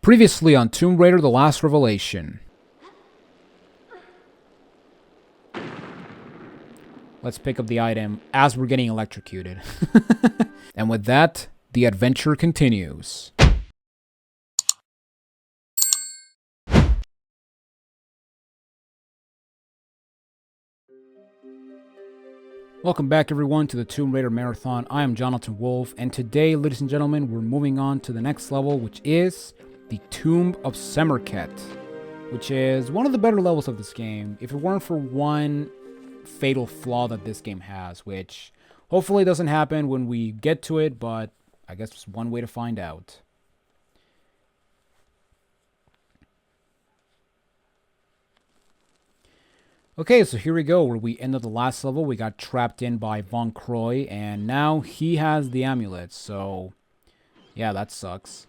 Previously on Tomb Raider: The Last Revelation. Let's pick up the item as we're getting electrocuted. And with that, the adventure continues. Welcome back everyone to the Tomb Raider Marathon. I am Jonathan Wolf, and today, ladies and gentlemen, we're moving on to the next level, which is the Tomb of Semerkhet, which is one of the better levels of this game, if it weren't for one fatal flaw that this game has, which hopefully doesn't happen when we get to it, but I guess it's one way to find out. Okay, so here we go, where we ended the last level. We got trapped in by Von Croy, and now he has the amulet, so yeah, that sucks.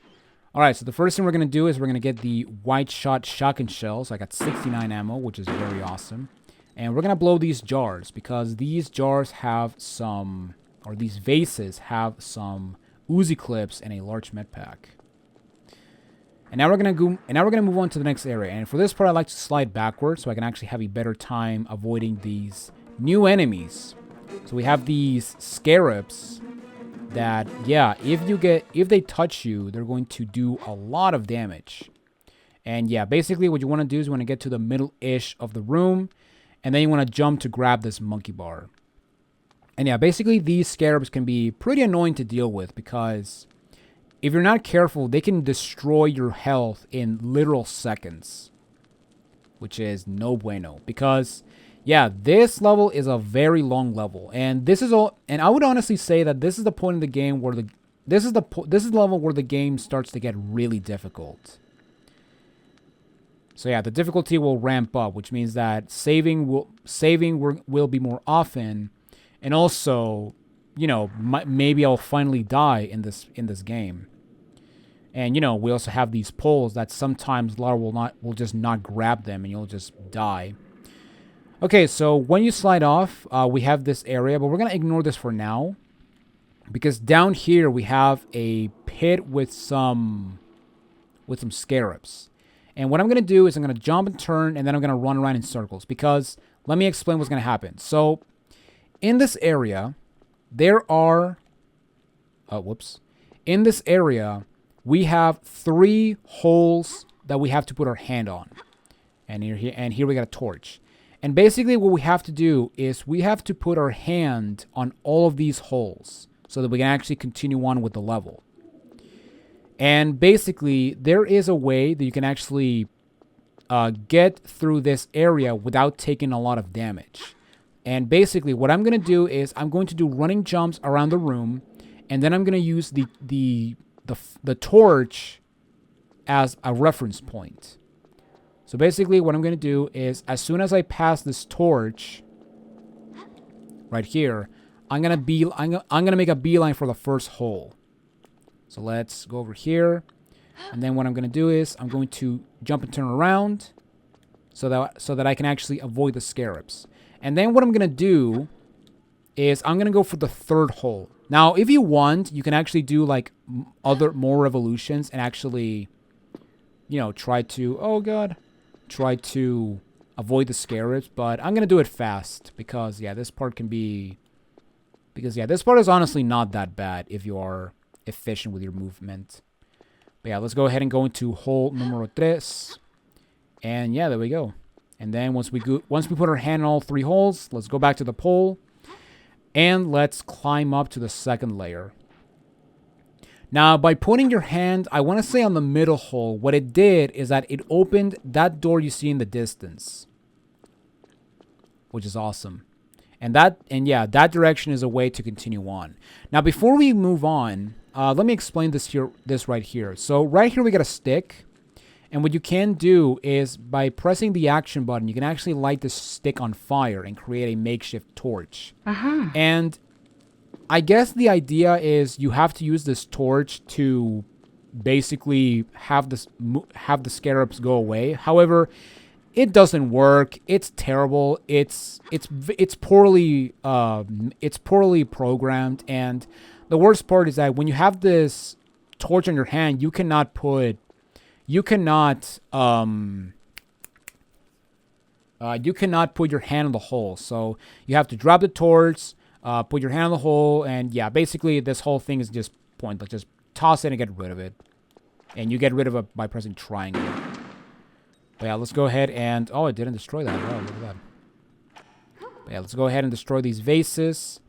Alright, so the first thing we're going to do is we're going to get the white shot shotgun shells. I got 69 ammo, which is very awesome. And we're going to blow these jars, because these jars have some, or these vases have some Uzi clips and a large med pack. And now we're going to move on to the next area. And for this part, I like to slide backwards so I can actually have a better time avoiding these new enemies. So we have these scarabs that, yeah, if they touch you, they're going to do a lot of damage. And yeah, basically what you want to do is you want to get to the middle-ish of the room, and then you want to jump to grab this monkey bar. And yeah, basically these scarabs can be pretty annoying to deal with, because if you're not careful, they can destroy your health in literal seconds, which is no bueno. Because yeah, this level is a very long level, and this is all. And I would honestly say that this is the point in the game where this is the level where the game starts to get really difficult. So yeah, the difficulty will ramp up, which means that saving will be more often, and also, you know, maybe I'll finally die in this game. And you know, we also have these poles that sometimes Lara will just not grab them, and you'll just die. Okay, so when you slide off, we have this area, but we're going to ignore this for now, because down here we have a pit with some scarabs. And what I'm going to do is I'm going to jump and turn, and then I'm going to run around in circles, because let me explain what's going to happen. So in this area, there are, in this area, we have 3 holes that we have to put our hand on. And here we got a torch. And basically what we have to do is we have to put our hand on all of these holes so that we can actually continue on with the level. And basically there is a way that you can actually get through this area without taking a lot of damage. And basically what I'm going to do is I'm going to do running jumps around the room, and then I'm going to use the torch as a reference point. So basically what I'm going to do is, as soon as I pass this torch right here, I'm going to make a beeline for the first hole. So let's go over here. And then what I'm going to do is I'm going to jump and turn around so that I can actually avoid the scarabs. And then what I'm going to do is I'm going to go for the 3rd hole. Now, if you want, you can actually do like more revolutions and actually, you know, try to avoid the scarabs, but I'm going to do it fast because yeah, this part is honestly not that bad if you are efficient with your movement. But yeah, let's go ahead and go into hole numero 3. And yeah, there we go. And then once we put our hand in all 3 holes, let's go back to the pole and let's climb up to the 2nd layer. Now, by putting your hand, I want to say on the middle hole, what it did is that it opened that door you see in the distance, which is awesome. And yeah, that direction is a way to continue on. Now, before we move on, let me explain this right here. So right here we got a stick, and what you can do is by pressing the action button, you can actually light this stick on fire and create a makeshift torch. And I guess the idea is you have to use this torch to basically have the scarabs go away. However, it doesn't work. It's terrible. It's poorly programmed, and the worst part is that when you have this torch on your hand, you cannot put you cannot put your hand in the hole. So you have to drop the torch, put your hand in the hole, and yeah, basically this whole thing is just pointless. Just toss it and get rid of it. And you get rid of it by pressing triangle. But yeah, let's go ahead and... Oh, it didn't destroy that. Wow, look at that. But yeah, let's go ahead and destroy these vases.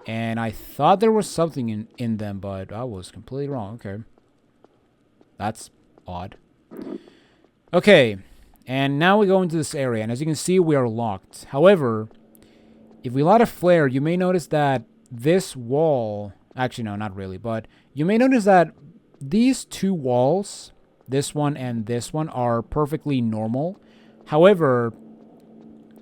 And I thought there was something in them, but I was completely wrong. Okay. That's odd. Okay. And now we go into this area. And as you can see, we are locked. However, if we light a flare, you may notice that this wall... Actually, no, not really. But you may notice that these two walls, this one and this one, are perfectly normal. However,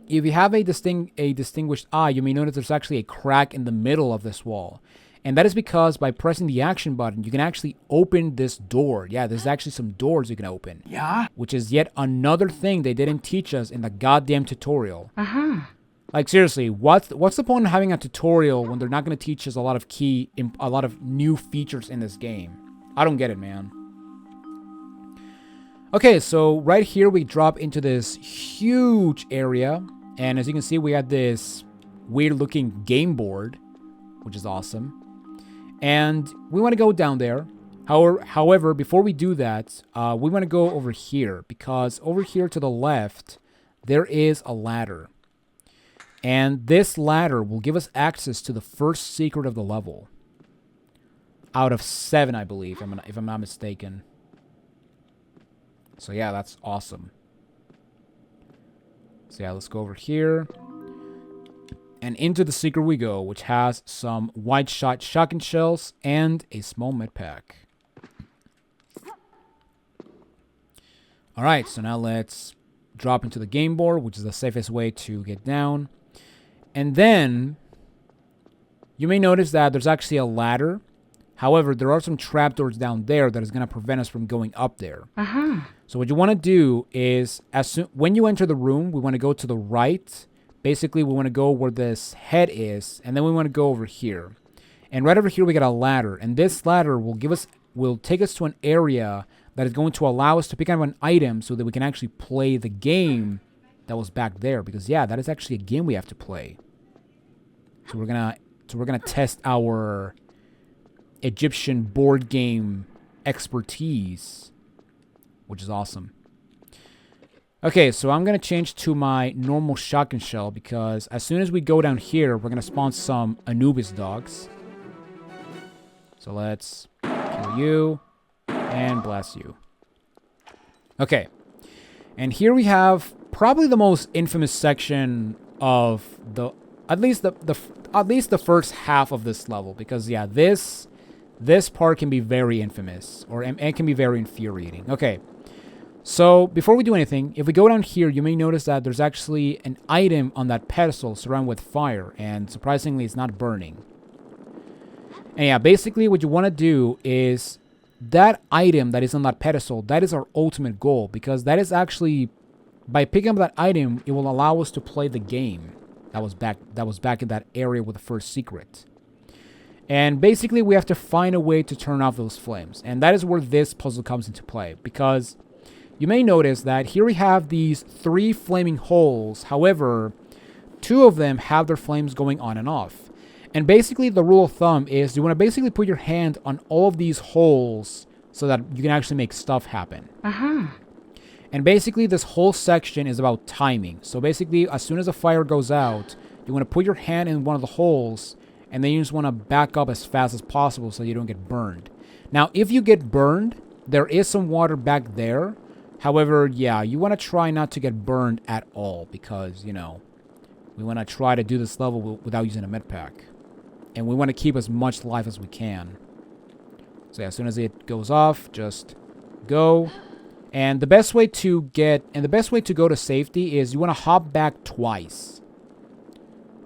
if you have a distinguished eye, you may notice there's actually a crack in the middle of this wall. And that is because by pressing the action button, you can actually open this door. Yeah, there's actually some doors you can open. Yeah? Which is yet another thing they didn't teach us in the goddamn tutorial. Uh-huh. Like, seriously, what's the point of having a tutorial when they're not going to teach us a lot of new features in this game? I don't get it, man. Okay, so right here we drop into this huge area. And as you can see, we have this weird-looking game board, which is awesome. And we want to go down there. However, before we do that, we want to go over here. Because over here to the left, there is a ladder. And this ladder will give us access to the first secret of the level. Out of 7, I believe, if I'm not mistaken. So yeah, that's awesome. So yeah, let's go over here. And into the secret we go, which has some white shotgun shells and a small med pack. Alright, so now let's drop into the game board, which is the safest way to get down. And then, you may notice that there's actually a ladder. However, there are some trapdoors down there that is going to prevent us from going up there. Uh-huh. So what you want to do is, when you enter the room, we want to go to the right. Basically, we want to go where this head is, and then we want to go over here. And right over here, we got a ladder. And this ladder will take us to an area that is going to allow us to pick up an item so that we can actually play the game that was back there. Because, yeah, that is actually a game we have to play. So we're gonna test our Egyptian board game expertise, which is awesome. Okay, so I'm going to change to my normal shotgun shell because as soon as we go down here, we're going to spawn some Anubis dogs. So let's kill you and blast you. Okay, and here we have probably the most infamous section of at least the first half of this level, because yeah, this part can be very infamous, or it can be very infuriating. Okay, so before we do anything, if we go down here, you may notice that there's actually an item on that pedestal surrounded with fire, and surprisingly, it's not burning. And yeah, basically what you want to do is that item that is on that pedestal, that is our ultimate goal, because that is actually, by picking up that item, it will allow us to play the game that was back in that area with the first secret. And basically, we have to find a way to turn off those flames. And that is where this puzzle comes into play. Because you may notice that here we have these 3 flaming holes. However, 2 of them have their flames going on and off. And basically, the rule of thumb is you want to basically put your hand on all of these holes so that you can actually make stuff happen. Uh-huh. And basically, this whole section is about timing. So basically, as soon as the fire goes out, you want to put your hand in one of the holes, and then you just want to back up as fast as possible so you don't get burned. Now, if you get burned, there is some water back there. However, yeah, you want to try not to get burned at all because, you know, we want to try to do this level without using a med pack. And we want to keep as much life as we can. So yeah, as soon as it goes off, just go. And the best way to go to safety is you want to hop back twice.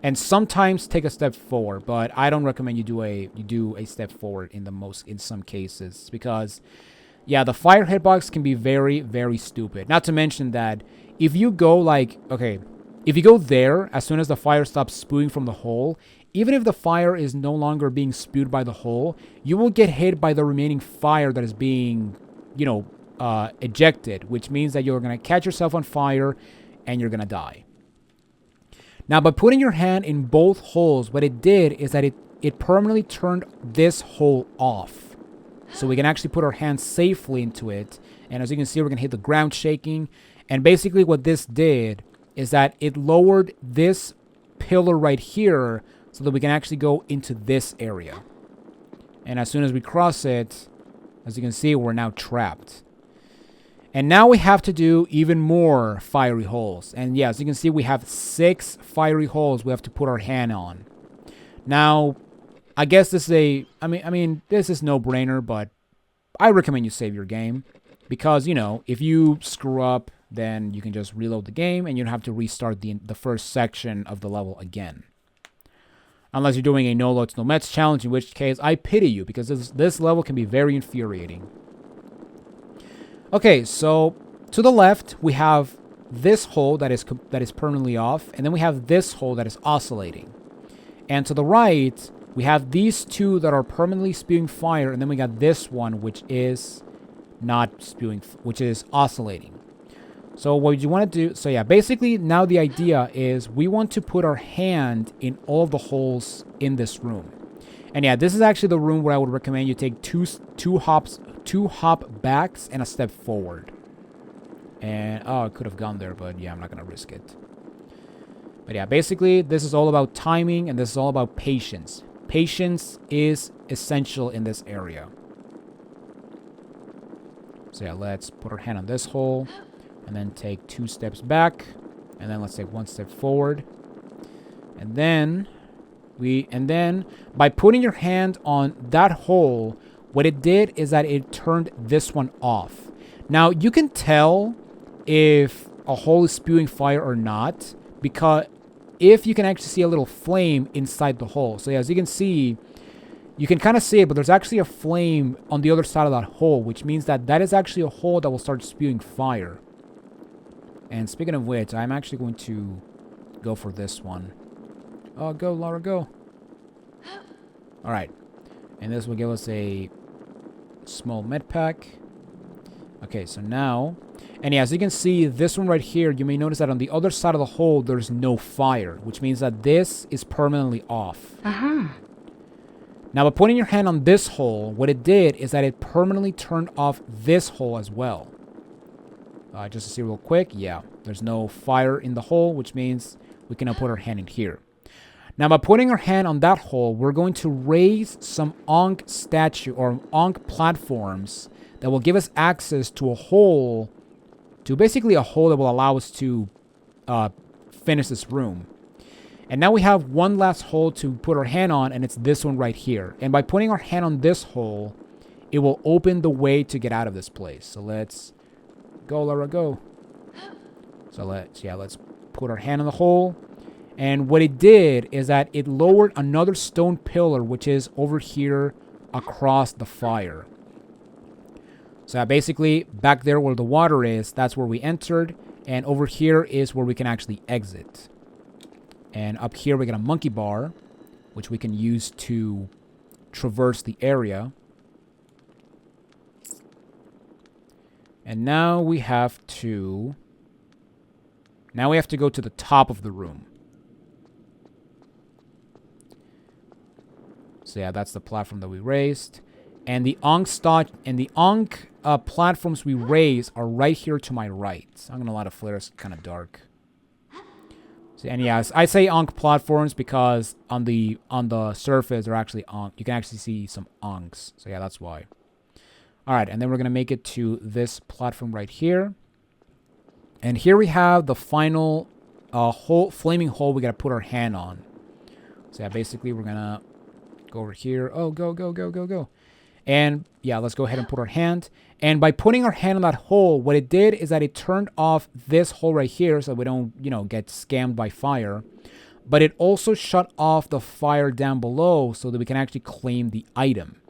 And sometimes take a step forward, but I don't recommend you do a step forward in some cases, because yeah, the fire hitbox can be very, very stupid. Not to mention that if you go if you go there as soon as the fire stops spewing from the hole, even if the fire is no longer being spewed by the hole, you will get hit by the remaining fire that is being, ejected, which means that you're going to catch yourself on fire and you're going to die. Now, by putting your hand in both holes, what it did is that it permanently turned this hole off. So we can actually put our hand safely into it. And as you can see, we're going to hit the ground shaking. And basically what this did is that it lowered this pillar right here so that we can actually go into this area. And as soon as we cross it, as you can see, we're now trapped. And now we have to do even more fiery holes. And yeah, as you can see, we have 6 fiery holes we have to put our hand on. Now, I guess this is I mean, this is no-brainer, but I recommend you save your game. Because, you know, if you screw up, then you can just reload the game and you don't have to restart the first section of the level again. Unless you're doing a no loads, no mets challenge, in which case I pity you, because this level can be very infuriating. Okay, so to the left we have this hole that is permanently off, and then we have this hole that is oscillating. And to the right we have these 2 that are permanently spewing fire, and then we got this one which is not spewing, which is oscillating. So what you want to do, so yeah, basically now the idea is we want to put our hand in all of the holes in this room. And yeah, this is actually the room where I would recommend you take two hop backs and a step forward. And oh, I could have gone there, but yeah, I'm not gonna risk it. But yeah, basically this is all about timing, and this is all about patience. Patience is essential in this area. So yeah, let's put our hand on this hole, and then take 2 steps back, and then let's take 1 step forward. And then by putting your hand on that hole, what it did is that it turned this one off. Now, you can tell if a hole is spewing fire or not, because if you can actually see a little flame inside the hole. So yeah, as you can see, you can kind of see it, but there's actually a flame on the other side of that hole, which means that that is actually a hole that will start spewing fire. And speaking of which, I'm actually going to go for this one. Oh, go, Laura, go. Alright. And this will give us a small med pack. Okay, so now... And yeah, as you can see, this one right here, you may notice that on the other side of the hole, there's no fire, which means that this is permanently off. Now, by putting your hand on this hole, what it did is that it permanently turned off this hole as well. Just to see real quick, yeah, there's no fire in the hole, which means we can now put our hand in here. Now, by putting our hand on that hole, we're going to raise some Ankh statue or Ankh platforms that will give us access to a hole, to basically a hole that will allow us to finish this room. And now we have one last hole to put our hand on, and it's this one right here. And by putting our hand on this hole, it will open the way to get out of this place. So let's go, Laura, go. So let's put our hand on the hole. And what it did is that it lowered another stone pillar, which is over here across the fire. So basically, back there where the water is, that's where we entered. And over here is where we can actually exit. And up here we got a monkey bar, which we can use to traverse the area. And now we have to go to the top of the room. So yeah, that's the platform that we raised. And the Ankh platforms we raise are right here to my right. I'm gonna let it flare, it's kind of dark. So, and yes, I say Ankh platforms because on the surface they're actually Ankh. You can actually see some Ankhs. So yeah, that's why. Alright, and then we're gonna make it to this platform right here. And here we have the final flaming hole we gotta put our hand on. So yeah, basically we're gonna go over here. Oh, go, go, go, go, go. And yeah, let's go ahead and put our hand. And by putting our hand on that hole, what it did is that it turned off this hole right here so we don't, get scammed by fire. But it also shut off the fire down below so that we can actually claim the item.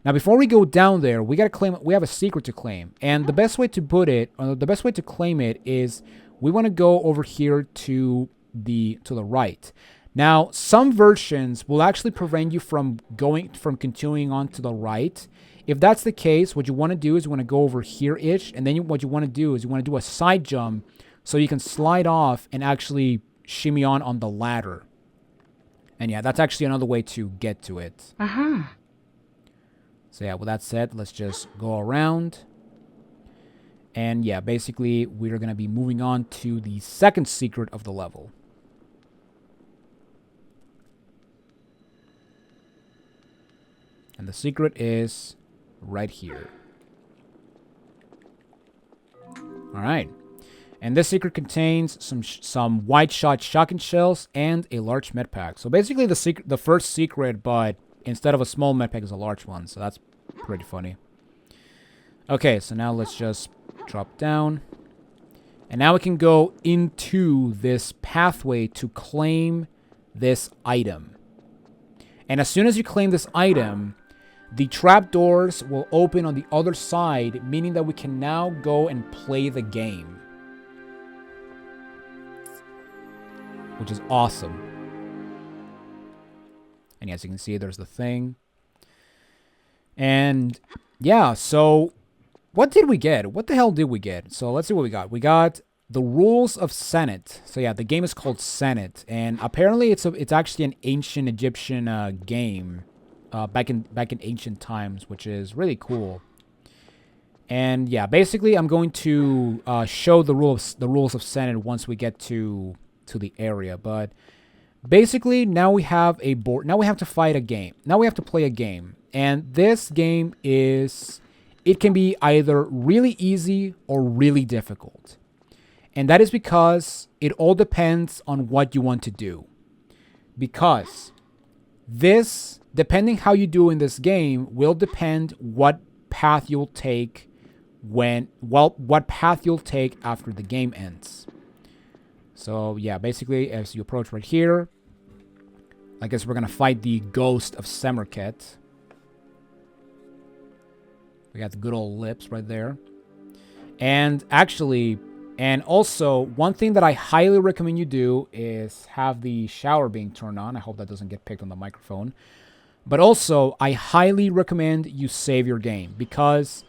Now, before we go down there, we have a secret to claim. And the best way to put it, or the best way to claim it is we want to go over here to the right. Now, some versions will actually prevent you from continuing on to the right if that's the case, what you want to do is you want to go over here-ish, and then what you want to do is you want to do a side jump so you can slide off and actually shimmy on the ladder. And yeah, that's actually another way to get to it. So yeah, with that said, let's just go around. And yeah, basically, we're going to be moving on to the second secret of the level. And the secret is right here. Alright. And this secret contains some wide shot shotgun shells and a large med pack. So basically the first secret, but instead of a small med pack is a large one. So that's pretty funny. Okay, so now let's just drop down. And now we can go into this pathway to claim this item. And as soon as you claim this item, the trapdoors will open on the other side, meaning that we can now go and play the game. Which is awesome. And as you can see, there's the thing. And yeah, so what did we get? What the hell did we get? So let's see what we got. We got the rules of Senet. So yeah, the game is called Senet, and apparently it's actually an ancient Egyptian game back in ancient times, which is really cool. And yeah, basically I'm going to show the rules of Senet once we get to the area, but basically now we have a board. Now we have to fight a game. Now we have to play a game, and this game it can be either really easy or really difficult. And that is because it all depends on what you want to do. Because this, depending how you do in this game, will depend what path you'll take what path you'll take after the game ends. So yeah, basically as you approach right here, I guess we're gonna fight the ghost of Semerkhet. We got the good old lips right there. And actually, and also, one thing that I highly recommend you do is have the shower being turned on. I hope that doesn't get picked on the microphone. But also, I highly recommend you save your game. Because,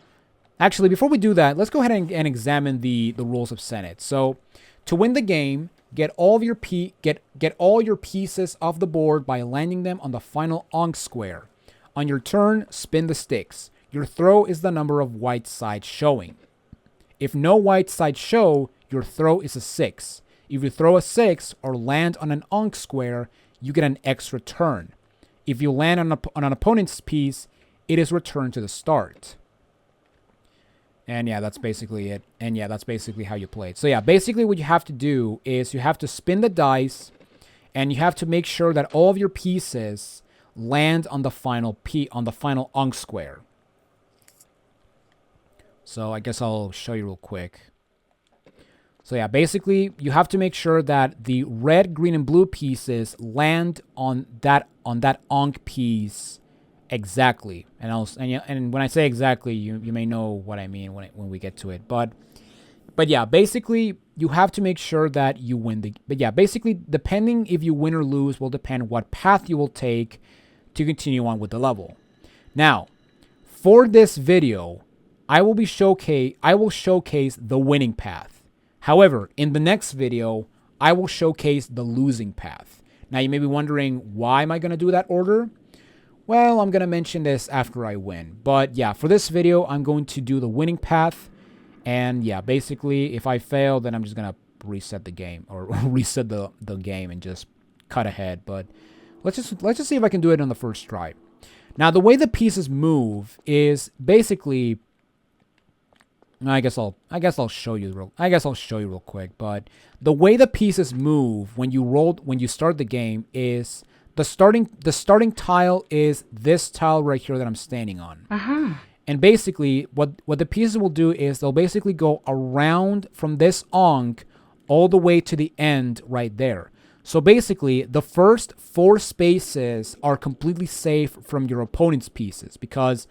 actually, before we do that, let's go ahead and examine the rules of Senet. So, to win the game, get all your pieces off the board by landing them on the final Ankh square. On your turn, spin the sticks. Your throw is the number of white sides showing. If no white sides show, your throw is a 6. If you throw a 6 or land on an Ankh square, you get an extra turn. If you land on an opponent's piece, it is returned to the start. And yeah, that's basically it. And yeah, that's basically how you play it. So yeah, basically what you have to do is you have to spin the dice, and you have to make sure that all of your pieces land on the final Ankh square. So I guess I'll show you real quick. So yeah, basically you have to make sure that the red, green, and blue pieces land on that Ankh piece exactly. And when I say exactly, you may know what I mean when we get to it. But yeah, basically you have to make sure that you win But yeah, basically depending if you win or lose will depend what path you will take to continue on with the level. Now, for this video, I will showcase the winning path. However, in the next video, I will showcase the losing path. Now, you may be wondering, why am I going to do that order? Well, I'm going to mention this after I win. But yeah, for this video, I'm going to do the winning path. And yeah, basically, if I fail, then I'm just going to reset the game. Or reset the game and just cut ahead. But let's just see if I can do it on the first try. Now, the way the pieces move is basically... I guess I'll show you real quick. But the way the pieces move when you start the game is the starting tile is this tile right here that I'm standing on. And basically, what the pieces will do is they'll basically go around from this Ankh all the way to the end right there. So basically, the first 4 spaces are completely safe from your opponent's pieces because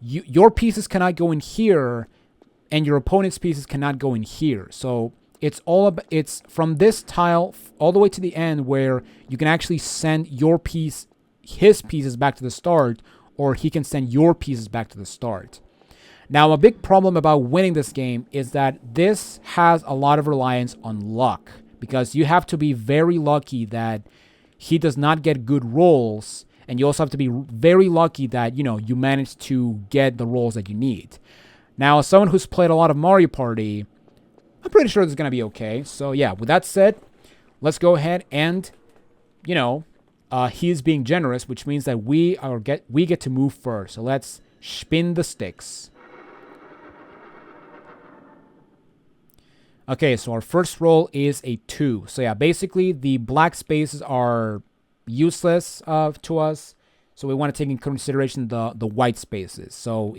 your pieces cannot go in here. And your opponent's pieces cannot go in here. So it's from this tile all the way to the end where you can actually send his pieces back to the start, or he can send your pieces back to the start. Now, a big problem about winning this game is that this has a lot of reliance on luck, because you have to be very lucky that he does not get good rolls, and you also have to be very lucky that, you manage to get the rolls that you need. Now, as someone who's played a lot of Mario Party, I'm pretty sure this is going to be okay. So, yeah, with that said, let's go ahead and, he's being generous, which means that we get to move first. So let's spin the sticks. Okay, so our first roll is a 2. So yeah, basically the black spaces are useless to us. So we want to take in consideration the white spaces. So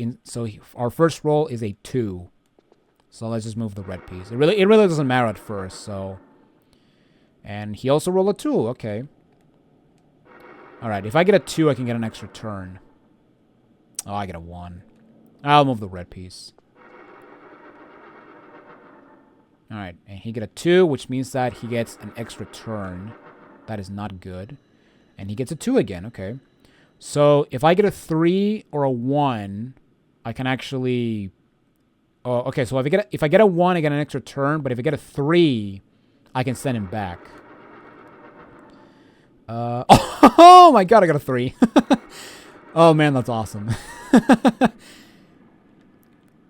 our first roll is a 2. So let's just move the red piece. It really doesn't matter at first. So, and he also rolled a 2. Okay. All right. If I get a 2, I can get an extra turn. Oh, I get a 1. I'll move the red piece. All right, and he get a 2, which means that he gets an extra turn. That is not good. And he gets a 2 again. Okay. So if I get a 3 or a 1, I can actually. Oh, okay. So if I get a 1, I get an extra turn. But if I get a 3, I can send him back. Oh my god! I got a 3. Oh man, that's awesome.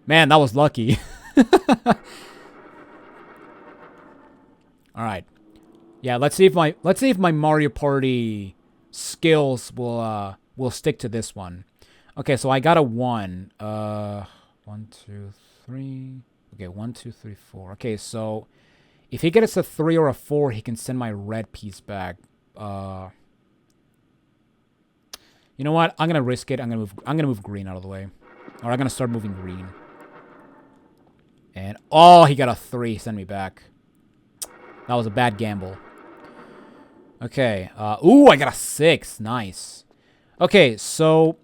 Man, that was lucky. All right. Yeah, let's see if my Mario Party skills will stick to this one. Okay, so I got a 1. 1, 2, 3. Okay, 1, 2, 3, 4. Okay, so if he gets a 3 or a 4, he can send my red piece back. You know what? I'm gonna risk it. I'm gonna move green out of the way, or I'm gonna start moving green. And oh, he got a 3. Send me back. That was a bad gamble. Okay. Ooh, I got a 6. Nice. Okay, so.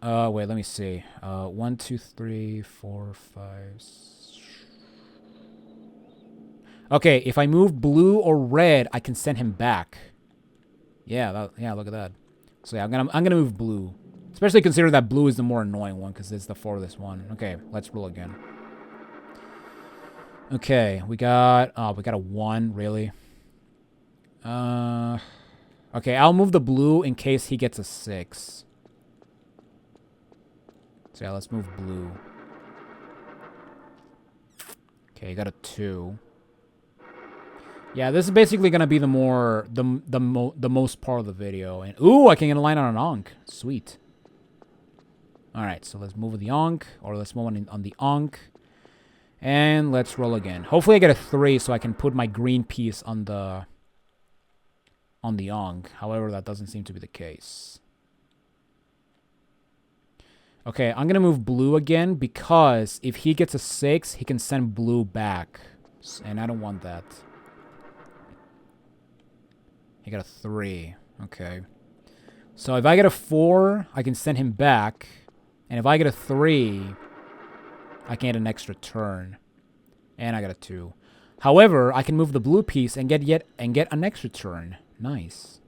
Wait, let me see. 1, 2, 3, 4, 5. Okay, if I move blue or red, I can send him back. Yeah, look at that. So yeah, I'm gonna move blue, especially considering that blue is the more annoying one because it's the farthest one. Okay, let's roll again. Okay, we got a 1, really. Okay, I'll move the blue in case he gets a 6. So yeah, let's move blue. Okay, got a 2. Yeah, this is basically gonna be the most part of the video. And ooh, I can get a line on an Ankh. Sweet. All right, so let's move the Ankh, or let's move on the Ankh. And let's roll again. Hopefully I get a 3 so I can put my green piece on the Ankh. However, that doesn't seem to be the case. Okay, I'm going to move blue again because if he gets a 6, he can send blue back. And I don't want that. He got a 3. Okay. So if I get a 4, I can send him back. And if I get a 3... I can get an extra turn. And I got a 2. However, I can move the blue piece and get an extra turn. Nice.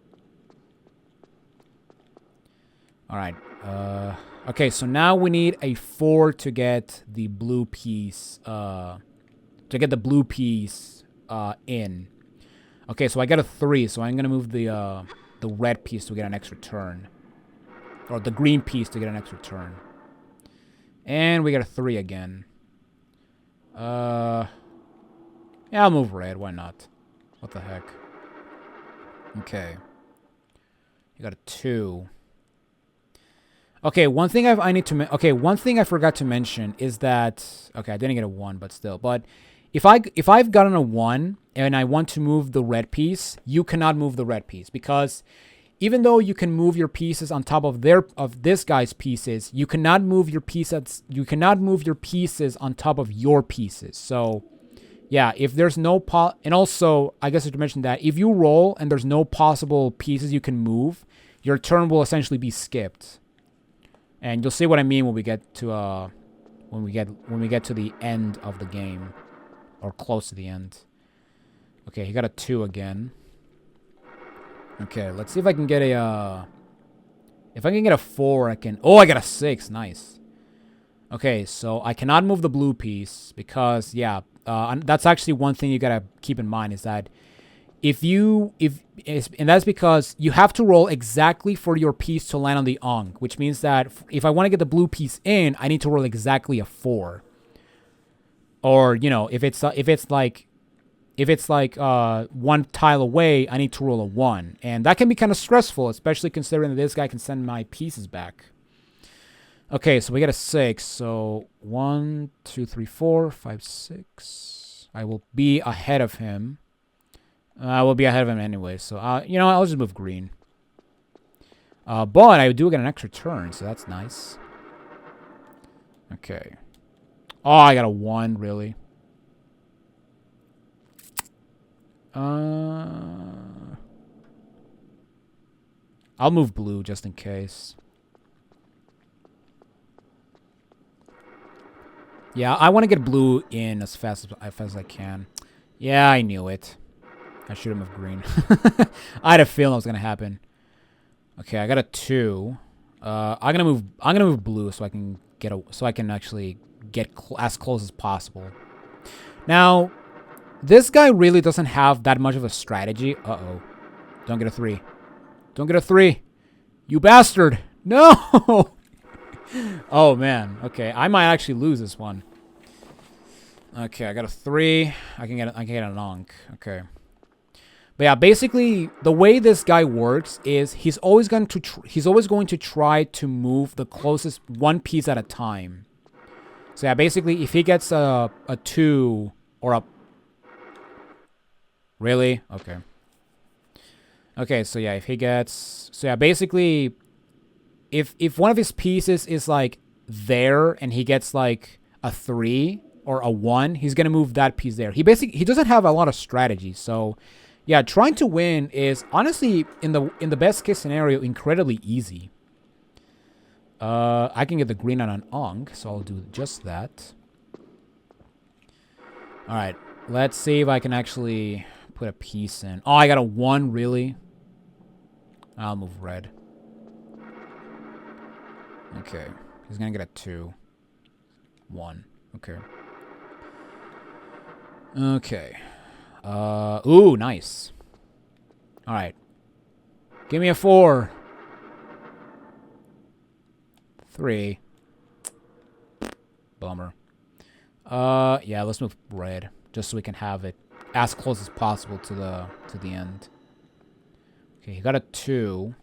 Alright. Okay, so now we need a 4 to get the blue piece. To get the blue piece in. Okay, so I got a 3, so I'm gonna move the red piece to get an extra turn. Or the green piece to get an extra turn. And we got a 3 again. Yeah, I'll move red. Why not? What the heck? Okay. You got a 2. Okay, one thing one thing I forgot to mention is that okay, I didn't get a 1, but still. But if I've gotten a 1 and I want to move the red piece, you cannot move the red piece because even though you can move your pieces on top of this guy's pieces, you cannot move your pieces on top of your pieces. So, yeah, if there's no and also I guess I should mention that if you roll and there's no possible pieces you can move, your turn will essentially be skipped. And you'll see what I mean when we get to when we get to the end of the game, or close to the end. Okay, he got a 2 again. Okay, let's see if I can get a If I can get a 4, I can... Oh, I got a 6. Nice. Okay, so I cannot move the blue piece because, yeah, that's actually one thing you gotta keep in mind is that and that's because you have to roll exactly for your piece to land on the Ong, which means that if I want to get the blue piece in, I need to roll exactly a 4. Or, you know, if it's like one tile away, I need to roll a 1. And that can be kind of stressful, especially considering that this guy can send my pieces back. Okay, so we got a 6. So 1, 2, 3, 4, 5, 6. I will be ahead of him. I will be ahead of him anyway. So, you know, I'll just move green. But I do get an extra turn, so that's nice. Okay. Oh, I got a 1, really. I'll move blue just in case. Yeah, I want to get blue in as fast as I can. Yeah, I knew it. I should have moved green. I had a feeling it was gonna happen. Okay, I got a 2. I'm gonna move blue so I can actually get as close as possible. Now, this guy really doesn't have that much of a strategy. Uh-oh. Don't get a 3. Don't get a 3. You bastard. No! Oh, man. Okay, I might actually lose this one. Okay, I got a 3. I can get an Ankh. Okay. But yeah, basically, the way this guy works is he's always going to try to move the closest one piece at a time. So yeah, basically, if he gets a 2 or a... Really? Okay. Okay, so yeah, if he gets... So yeah, basically, if one of his pieces is, like, there and he gets, like, a 3 or a 1, he's going to move that piece there. He doesn't have a lot of strategy, so... Yeah, trying to win is, honestly, in the best-case scenario, incredibly easy. I can get the green on an Ankh, so I'll do just that. Alright, let's see if I can actually put a piece in. Oh, I got a 1, really? I'll move red. Okay, he's gonna get a 2. 1, okay. Okay. Ooh, nice. Alright. Give me a 4. 3. Bummer. Yeah, let's move red. Just so we can have it as close as possible to the end. Okay, he got a 2.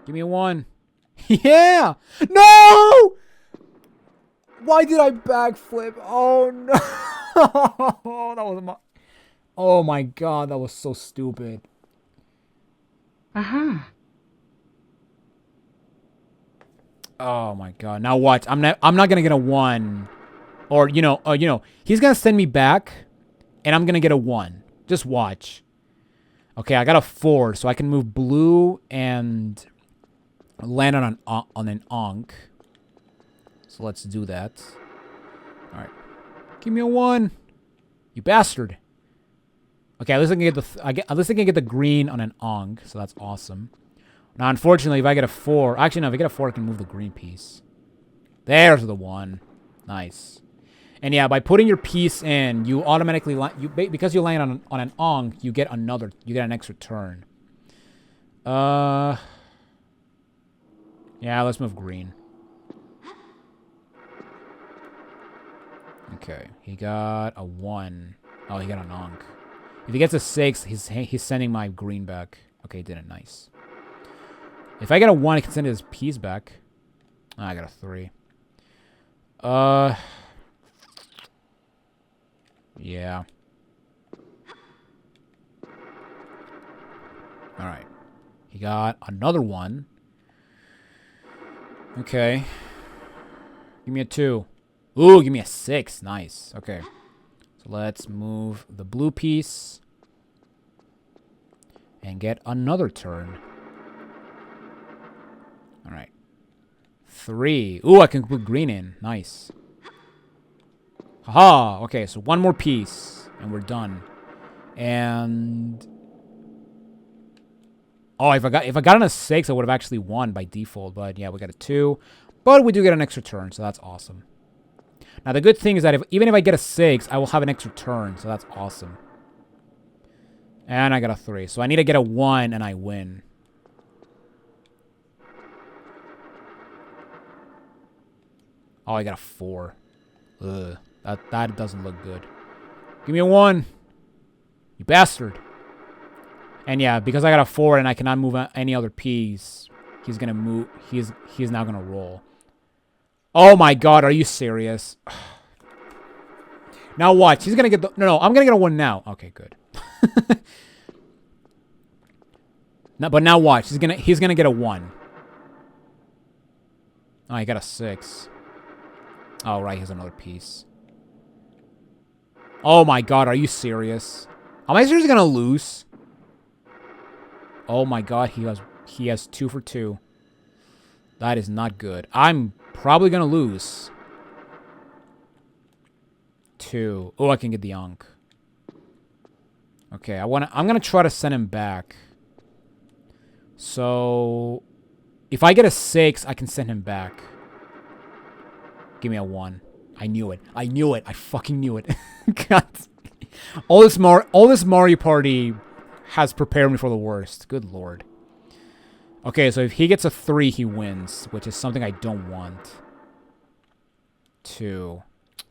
Give me a 1. Yeah! No! Why did I backflip? Oh, no. That was my... Oh, my God. That was so stupid. Uh-huh. Oh, my God. Now what? I'm not going to get a 1. Or, you know, he's going to send me back, and I'm going to get a 1. Just watch. Okay, I got a 4, so I can move blue and land on an Ankh. So let's do that. Alright. Give me a 1. You bastard. Okay, at least I can get the green on an Ankh, so that's awesome. Now, unfortunately, if I get a 4... Actually, no, if I get a 4, I can move the green piece. There's the 1. Nice. And yeah, by putting your piece in, you automatically... because you land on an Ankh, you get an extra turn. Yeah, let's move green. Okay, he got a 1. Oh, he got an Ankh. If he gets a 6, he's sending my green back. Okay, he did it. Nice. If I get a 1, I can send his piece back. Oh, I got a 3. Yeah. Alright. He got another 1. Okay. Give me a 2. Ooh, give me a 6. Nice. Okay. So let's move the blue piece. And get another turn. Alright. 3. Ooh, I can put green in. Nice. Haha. Okay, so one more piece. And we're done. And... Oh, if I got on a 6, I would have actually won by default. But yeah, we got a 2. But we do get an extra turn, so that's awesome. Now, the good thing is that even if I get a 6, I will have an extra turn, so that's awesome. And I got a 3. So I need to get a 1, and I win. Oh, I got a 4. Ugh. That doesn't look good. Give me a 1. You bastard. And yeah, because I got a 4 and I cannot move any other piece, he's gonna move. He's now gonna roll. Oh my god, are you serious? Now watch. He's gonna get the... No, I'm gonna get a 1 now. Okay, good. No, but now watch. He's gonna get a 1. Oh, he got a 6. Oh, right. Here's another piece. Oh my god, are you serious? Am I seriously gonna lose? Oh my god, he has 2 for 2. That is not good. I'm probably gonna lose. 2. Oh, I can get the Ankh. Okay, I'm gonna try to send him back. So if I get a 6, I can send him back. Give me a 1. I knew it. I knew it. I fucking knew it. God. All this Mario Party has prepared me for the worst. Good lord. Okay, so if he gets a 3, he wins, which is something I don't want. 2.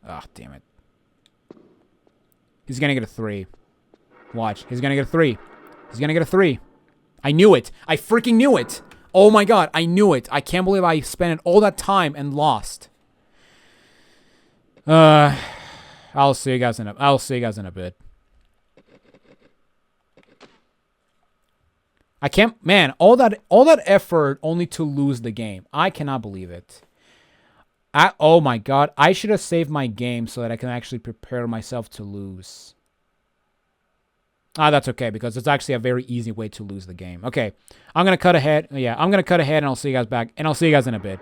Ah, damn it. He's gonna get a 3. Watch. He's gonna get a 3. He's gonna get a 3. I knew it. I freaking knew it. Oh my god, I knew it. I can't believe I spent all that time and lost. I'll see you guys in a bit. I can't, man, all that effort only to lose the game. I cannot believe it. Oh my god, I should have saved my game so that I can actually prepare myself to lose. Ah, that's okay, because it's actually a very easy way to lose the game. Okay, I'm gonna cut ahead. Yeah, I'm gonna cut ahead, and I'll see you guys back, and I'll see you guys in a bit.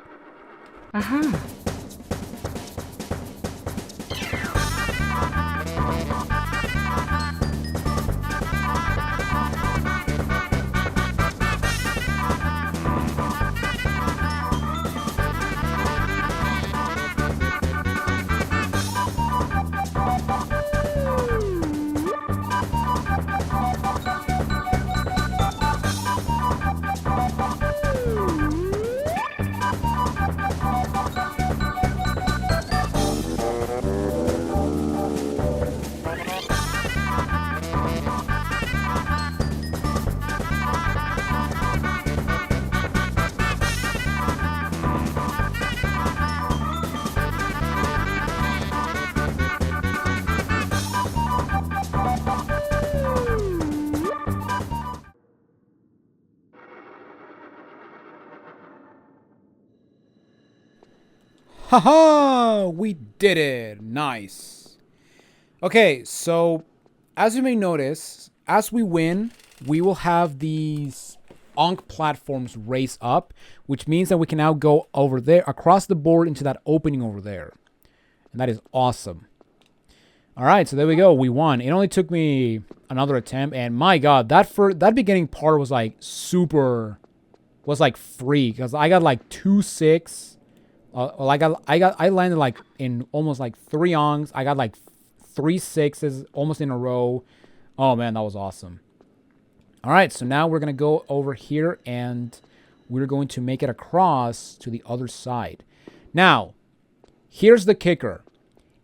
Haha! We did it! Nice. Okay, so as you may notice, as we win, we will have these Ankh platforms raise up, which means that we can now go over there, across the board into that opening over there. And that is awesome. Alright, so there we go. We won. It only took me another attempt, and my god, that beginning part was like was like free, because I got like 2-6. Well, I landed like in almost like 3 ongs. I got like 3 6s almost in a row. Oh man, that was awesome. All right, so now we're gonna go over here and we're going to make it across to the other side. Now, here's the kicker: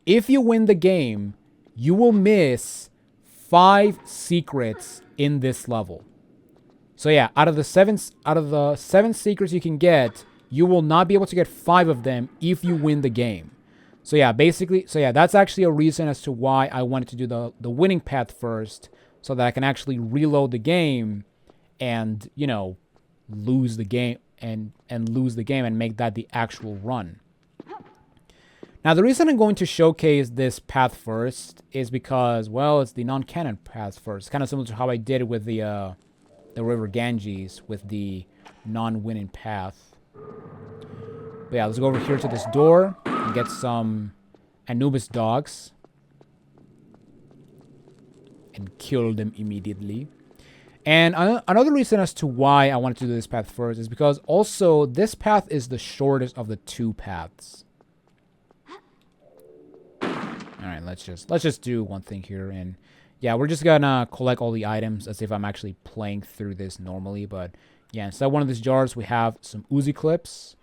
if you win the game, you will miss 5 secrets in this level. So yeah, out of the 7 secrets you can get, you will not be able to get 5 of them if you win the game. So yeah, basically, that's actually a reason as to why I wanted to do the winning path first, so that I can actually reload the game and, you know, lose the game and make that the actual run. Now, the reason I'm going to showcase this path first is because, well, it's the non-canon path first. Kind of similar to how I did with the River Ganges with the non-winning path. But yeah, let's go over here to this door and get some Anubis dogs and kill them immediately. And another reason as to why I wanted to do this path first is because also this path is the shortest of the two paths. All right, let's just do one thing here, and yeah, we're just gonna collect all the items as if I'm actually playing through this normally. But yeah, inside one of these jars we have some Uzi clips,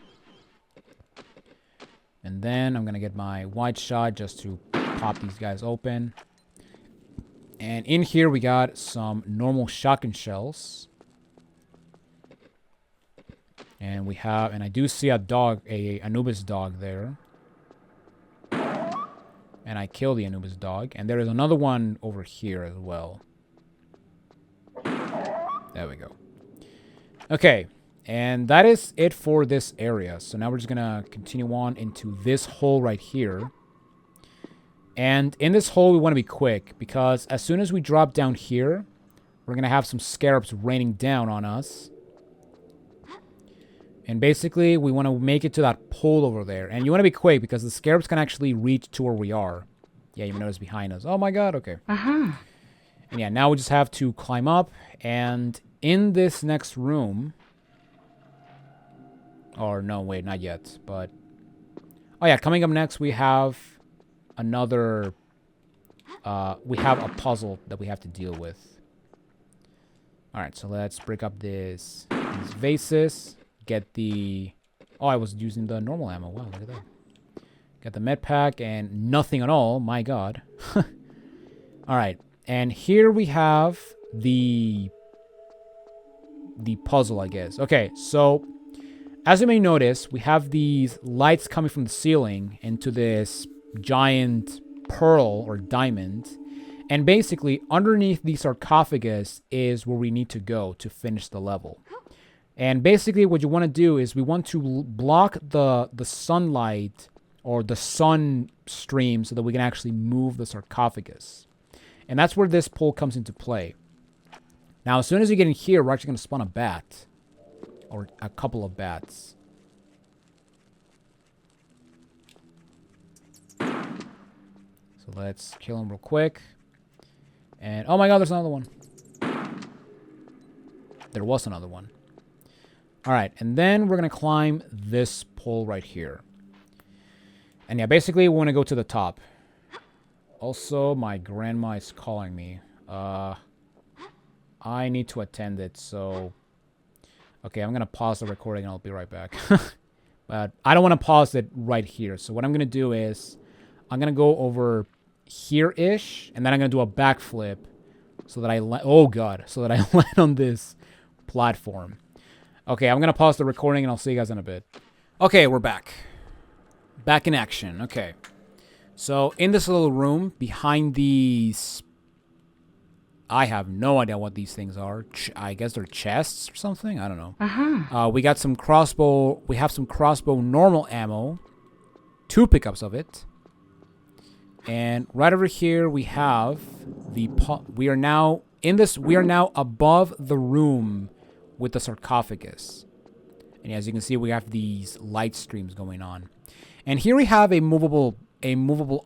and then I'm gonna get my wide shot just to pop these guys open. And in here we got some normal shotgun shells, and we have, and I do see a dog, a Anubis dog there. And I kill the Anubis dog. And there is another one over here as well. There we go. Okay. And that is it for this area. So now we're just going to continue on into this hole right here. And in this hole, we want to be quick. Because as soon as we drop down here, we're going to have some scarabs raining down on us. And basically, we want to make it to that pole over there. And you want to be quick because the scarabs can actually reach to where we are. Yeah, you notice behind us. Oh my god, okay. And yeah, now we just have to climb up. And in this next room... Or no, wait, not yet. But... Oh yeah, coming up next, we have another... we have a puzzle that we have to deal with. Alright, so let's break up these vases. Get the... Oh, I was using the normal ammo. Wow, look at that. Get the med pack and nothing at all. My god. Alright. And here we have the puzzle, I guess. Okay, so... As you may notice, we have these lights coming from the ceiling into this giant pearl or diamond. And basically, underneath the sarcophagus is where we need to go to finish the level. And basically what you want to do is we want to block the sunlight or the sun stream so that we can actually move the sarcophagus. And that's where this pole comes into play. Now, as soon as you get in here, we're actually going to spawn a bat. Or a couple of bats. So let's kill him real quick. And, oh my god, there's another one. There was another one. Alright, and then we're going to climb this pole right here. And yeah, basically we want to go to the top. Also, my grandma is calling me. I need to attend it, so... Okay, I'm going to pause the recording and I'll be right back. But I don't want to pause it right here. So what I'm going to do is... I'm going to go over here-ish. And then I'm going to do a backflip. So that I... Oh, God. So that I land on this platform. Okay, I'm going to pause the recording and I'll see you guys in a bit. Okay, we're back. Back in action. Okay. So, in this little room, behind these... I have no idea what these things are. I guess they're chests or something? I don't know. We got some crossbow... We have some crossbow normal ammo. 2 pickups of it. And right over here, we have the... We are now... In this... We are now above the room... with the sarcophagus. And as you can see, we have these light streams going on. And here we have a movable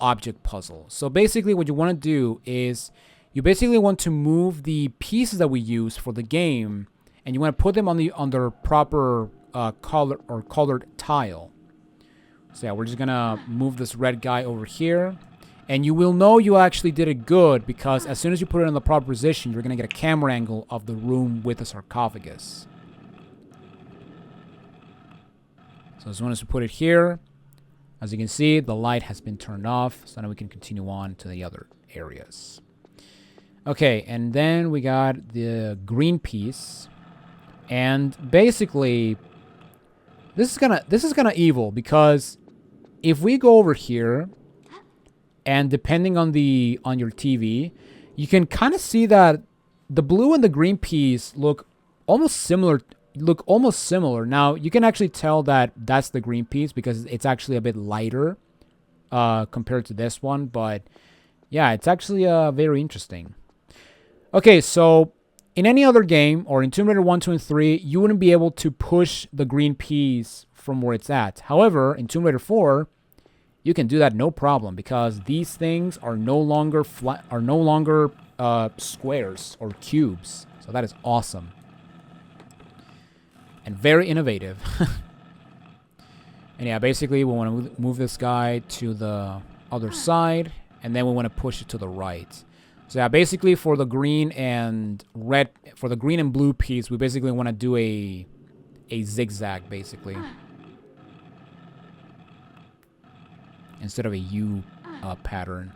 object puzzle. So basically what you want to do is you basically want to move the pieces that we use for the game, and you want to put them on their proper color or colored tile. So yeah, we're just gonna move this red guy over here. And you will know you actually did it good because as soon as you put it in the proper position, you're going to get a camera angle of the room with the sarcophagus. So as soon as we put it here, as you can see, the light has been turned off. So now we can continue on to the other areas. Okay, and then we got the green piece. And basically, this is gonna evil because if we go over here... And depending on your TV, you can kind of see that the blue and the green piece look almost similar. Now, you can actually tell that that's the green piece because it's actually a bit lighter compared to this one. But yeah, it's actually very interesting. Okay, so in any other game or in Tomb Raider 1, 2, and 3, you wouldn't be able to push the green piece from where it's at. However, in Tomb Raider 4, you can do that no problem, because these things are no longer squares or cubes. So that is awesome. And very innovative. And yeah, basically we want to move this guy to the other side, and then we want to push it to the right. So yeah, basically for the green and blue piece, we basically want to do a zigzag, basically, instead of a U pattern.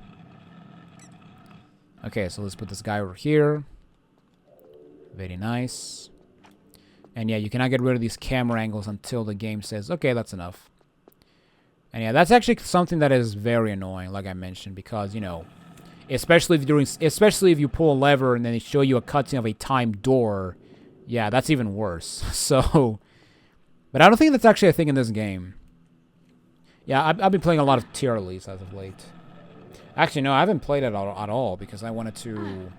Okay, so let's put this guy over here. Very nice. And yeah, you cannot get rid of these camera angles until the game says, okay, that's enough. And yeah, that's actually something that is very annoying, like I mentioned, because, you know, especially if you pull a lever and then they show you a cutscene of a timed door, yeah, that's even worse. So, but I don't think that's actually a thing in this game. Yeah, I've been playing a lot of tier lists as of late. Actually, no, I haven't played it at all because I wanted to...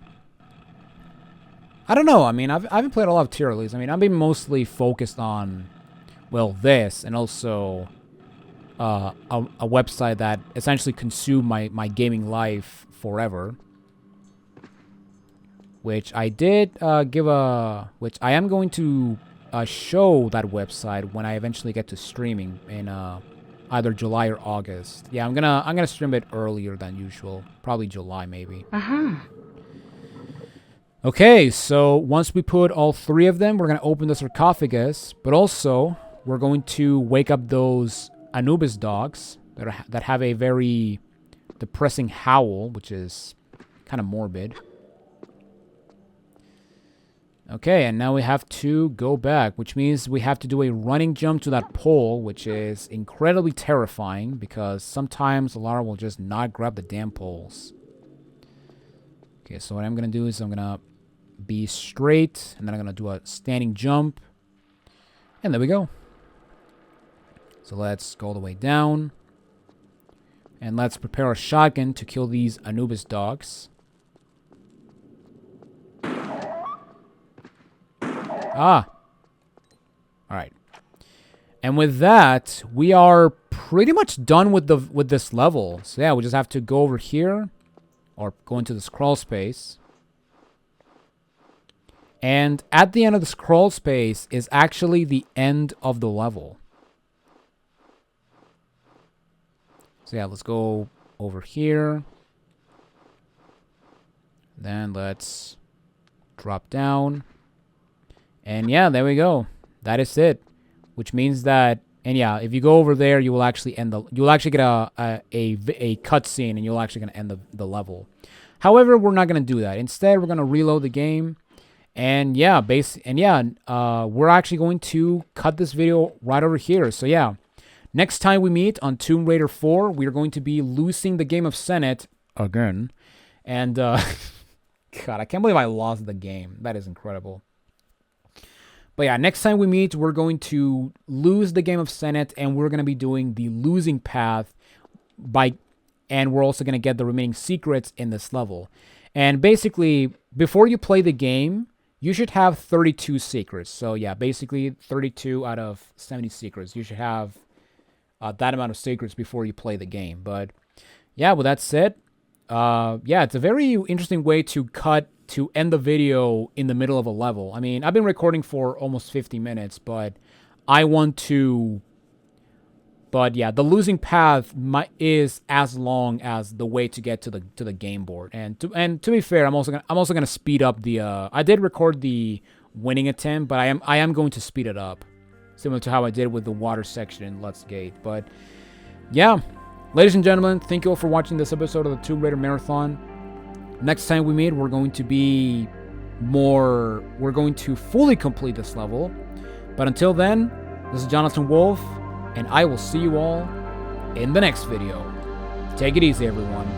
I don't know. I mean, I haven't played a lot of tier lists. I mean, I've been mostly focused on, well, this, and also a website that essentially consumed my gaming life forever. Which I did which I am going to show that website when I eventually get to streaming in either July or August. Yeah, I'm gonna stream it earlier than usual, probably July maybe. Okay, so once we put all three of them, we're gonna open the sarcophagus, but also we're going to wake up those Anubis dogs that have a very depressing howl, which is kind of morbid. Okay, and now we have to go back, which means we have to do a running jump to that pole, which is incredibly terrifying because sometimes Alara will just not grab the damn poles. Okay, so what I'm going to do is I'm going to be straight, and then I'm going to do a standing jump. And there we go. So let's go all the way down. And let's prepare a shotgun to kill these Anubis dogs. Ah. Alright. And with that, we are pretty much done with this level. So yeah, we just have to go over here, or go into this crawl space. And at the end of this crawl space is actually the end of the level. So yeah, let's go over here. Then let's drop down. And yeah, there we go. That is it. Which means that, and yeah, if you go over there, you will actually get a cutscene, and you'll actually gonna end the level. However, we're not gonna do that. Instead, we're gonna reload the game. And yeah, we're actually going to cut this video right over here. So yeah, next time we meet on Tomb Raider 4, we are going to be losing the game of Senet again. And God, I can't believe I lost the game. That is incredible. But yeah, next time we meet, we're going to lose the game of Senet, and we're going to be doing the losing path and we're also going to get the remaining secrets in this level. And basically, before you play the game, you should have 32 secrets. So yeah, basically 32 out of 70 secrets. You should have that amount of secrets before you play the game. But yeah, with that said, yeah, it's a very interesting way to end the video in the middle of a level. I mean, I've been recording for almost 50 minutes, but yeah, the losing path is as long as the way to get to the game board. And to be fair, I'm also gonna speed up the. I did record the winning attempt, but I am going to speed it up, similar to how I did with the water section in Let's Gate. But yeah, ladies and gentlemen, thank you all for watching this episode of the Tomb Raider Marathon. Next time we meet, we're going to fully complete this level. But until then, this is Jonathan Wolf, and I will see you all in the next video. Take it easy, everyone.